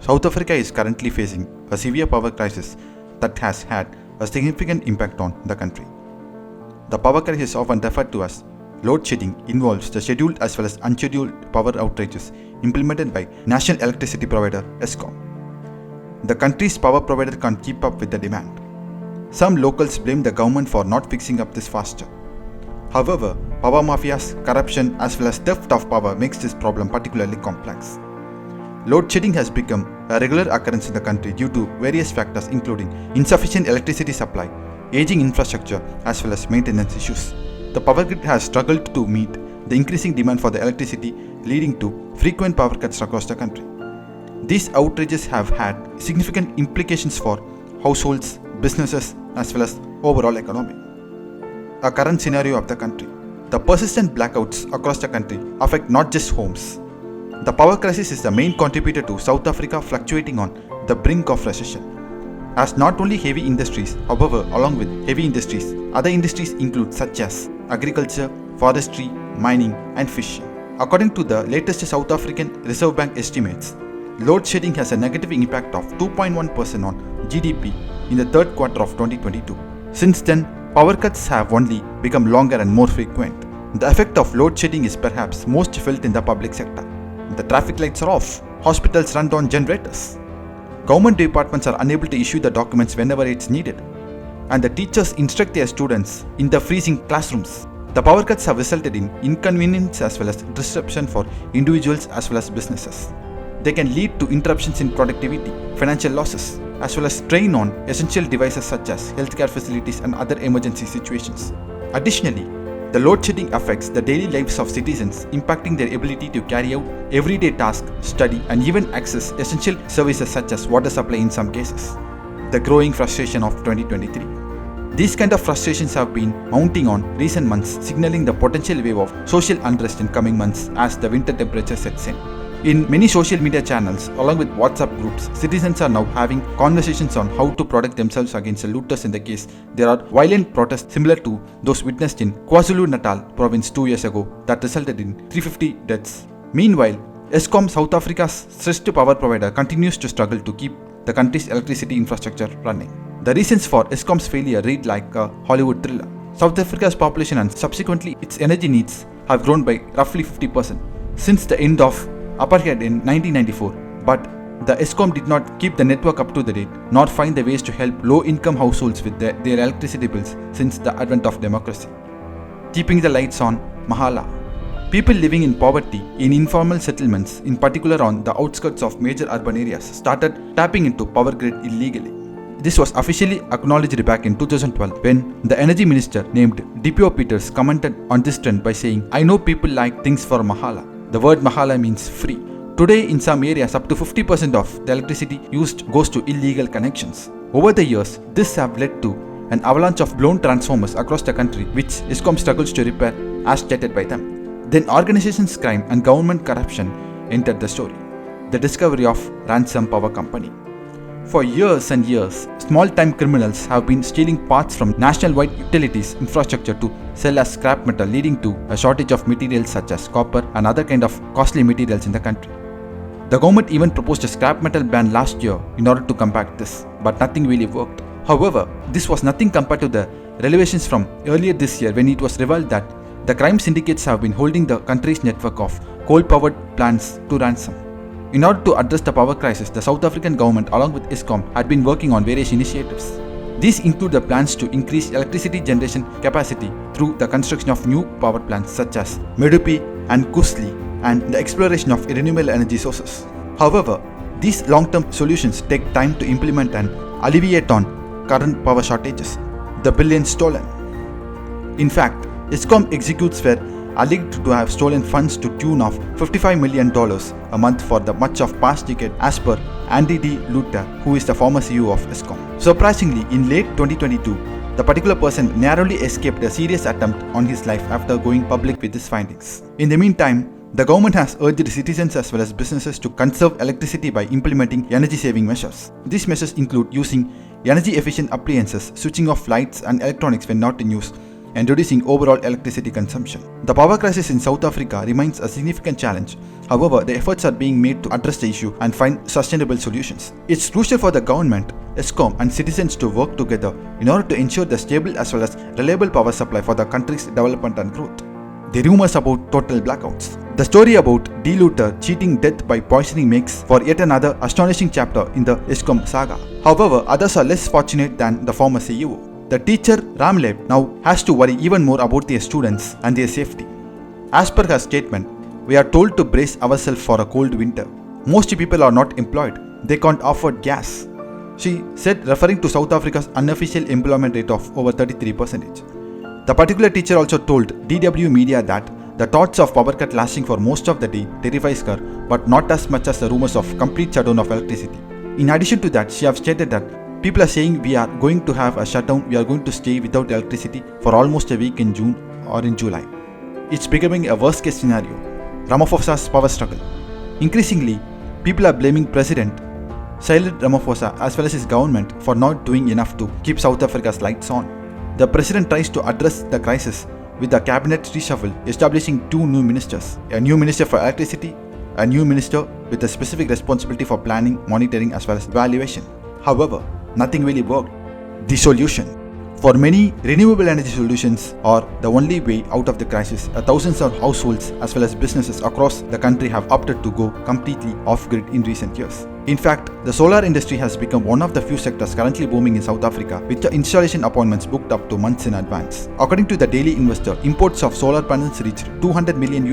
South Africa is currently facing a severe power crisis that has had a significant impact on the country. The power crisis, often referred to as load shedding, involves the scheduled as well as unscheduled power outages implemented by national electricity provider Eskom. The country's power provider can't keep up with the demand. Some locals blame the government for not fixing up this faster. However, power mafias, corruption as well as theft of power makes this problem particularly complex. Load shedding has become a regular occurrence in the country due to various factors including insufficient electricity supply, aging infrastructure as well as maintenance issues. The power grid has struggled to meet the increasing demand for the electricity, leading to frequent power cuts across the country. These outages have had significant implications for households, businesses as well as overall economy. A current scenario of the country. The persistent blackouts across the country affect not just homes. The power crisis is the main contributor to South Africa fluctuating on the brink of recession. As not only heavy industries, however, along with heavy industries, other industries include such as agriculture, forestry, mining and fishing. According to the latest South African Reserve Bank estimates, load shedding has a negative impact of 2.1% on GDP in the third quarter of 2022. Since then, power cuts have only become longer and more frequent. The effect of load shedding is perhaps most felt in the public sector. The traffic lights are off, hospitals run on generators. Government departments are unable to issue the documents whenever it's needed. And the teachers instruct their students in the freezing classrooms. The power cuts have resulted in inconvenience as well as disruption for individuals as well as businesses. They can lead to interruptions in productivity, financial losses, as well as strain on essential devices such as healthcare facilities and other emergency situations. Additionally, the load shedding affects the daily lives of citizens, impacting their ability to carry out everyday tasks, study, and even access essential services such as water supply in some cases. The growing frustration of 2023. These kind of frustrations have been mounting on recent months, signaling the potential wave of social unrest in coming months as the winter temperature sets in. In many social media channels, along with WhatsApp groups, citizens are now having conversations on how to protect themselves against the looters in the case there are violent protests similar to those witnessed in KwaZulu-Natal province 2 years ago that resulted in 350 deaths. Meanwhile, Eskom, South Africa's stressed power provider, continues to struggle to keep the country's electricity infrastructure running. The reasons for Eskom's failure read like a Hollywood thriller. South Africa's population and subsequently its energy needs have grown by roughly 50% since the end of apartheid in 1994, but the Eskom did not keep the network up to the date nor find the ways to help low-income households with their electricity bills since the advent of democracy. Keeping the lights on, Mahala. People living in poverty in informal settlements, in particular on the outskirts of major urban areas, started tapping into power grid illegally. This was officially acknowledged back in 2012 when the energy minister named DPO Peters commented on this trend by saying, "I know people like things for Mahala." The word Mahala means free. Today, in some areas, up to 50% of the electricity used goes to illegal connections. Over the years, this have led to an avalanche of blown transformers across the country, which Eskom struggles to repair as stated by them. Then organizations crime and government corruption entered the story. The discovery of Ransom Power Company. For years and years, small-time criminals have been stealing parts from national-wide utilities infrastructure to sell as scrap metal, leading to a shortage of materials such as copper and other kind of costly materials in the country. The government even proposed a scrap metal ban last year in order to combat this, but nothing really worked. However, this was nothing compared to the revelations from earlier this year when it was revealed that the crime syndicates have been holding the country's network of coal-powered plants to ransom. In order to address the power crisis, the South African government along with Eskom had been working on various initiatives. These include the plans to increase electricity generation capacity through the construction of new power plants such as Medupi and Kusli and the exploration of renewable energy sources. However, these long-term solutions take time to implement and alleviate on current power shortages. The billions stolen. In fact, Eskom executives were alleged to have stolen funds to tune of $55 million a month for the much of past decade as per Andy D. Luther, who is the former CEO of Eskom. Surprisingly, in late 2022, the particular person narrowly escaped a serious attempt on his life after going public with his findings. In the meantime, the government has urged citizens as well as businesses to conserve electricity by implementing energy-saving measures. These measures include using energy-efficient appliances, switching off lights and electronics when not in use, and reducing overall electricity consumption. The power crisis in South Africa remains a significant challenge. However, the efforts are being made to address the issue and find sustainable solutions. It's crucial for the government, Eskom, and citizens to work together in order to ensure the stable as well as reliable power supply for the country's development and growth. The rumors about total blackouts. The story about D-Luther cheating death by poisoning makes for yet another astonishing chapter in the Eskom saga. However, others are less fortunate than the former CEO. The teacher Ramleb now has to worry even more about their students and their safety. As per her statement, we are told to brace ourselves for a cold winter. Most people are not employed. They can't afford gas, she said, referring to South Africa's unofficial employment rate of over 33%. The particular teacher also told DW Media that the thoughts of power cut lasting for most of the day terrifies her, but not as much as the rumors of complete shutdown of electricity. In addition to that, she has stated that people are saying we are going to have a shutdown, we are going to stay without electricity for almost a week in June or in July. It's becoming a worst case scenario. Ramaphosa's power struggle. Increasingly, people are blaming President Cyril Ramaphosa as well as his government for not doing enough to keep South Africa's lights on. The president tries to address the crisis with the cabinet reshuffle, establishing two new ministers, a new minister for electricity, a new minister with a specific responsibility for planning, monitoring as well as evaluation. However, nothing really worked. The solution. For many, renewable energy solutions are the only way out of the crisis. Thousands of households as well as businesses across the country have opted to go completely off-grid in recent years. In fact, the solar industry has become one of the few sectors currently booming in South Africa, with the installation appointments booked up to months in advance. According to the Daily Investor, imports of solar panels reached $200 million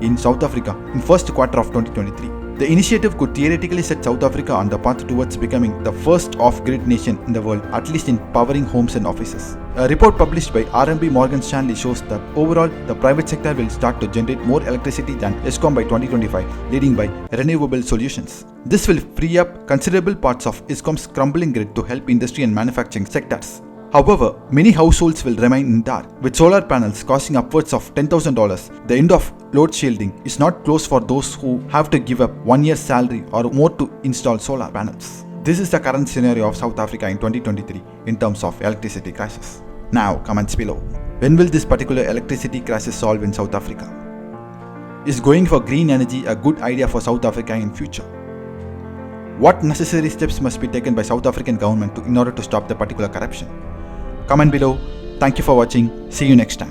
in South Africa in first quarter of 2023. The initiative could theoretically set South Africa on the path towards becoming the first off-grid nation in the world, at least in powering homes and offices. A report published by RMB Morgan Stanley shows that overall, the private sector will start to generate more electricity than Eskom by 2025, leading by renewable solutions. This will free up considerable parts of Eskom's crumbling grid to help industry and manufacturing sectors. However, many households will remain in dark. With solar panels costing upwards of $10,000, the end of load shielding is not closed for those who have to give up 1 year's salary or more to install solar panels. This is the current scenario of South Africa in 2023 in terms of electricity crisis. Now, comments below. When will this particular electricity crisis solve in South Africa? Is going for green energy a good idea for South Africa in future? What necessary steps must be taken by South African government in order to stop the particular corruption? Comment below. Thank you for watching. See you next time.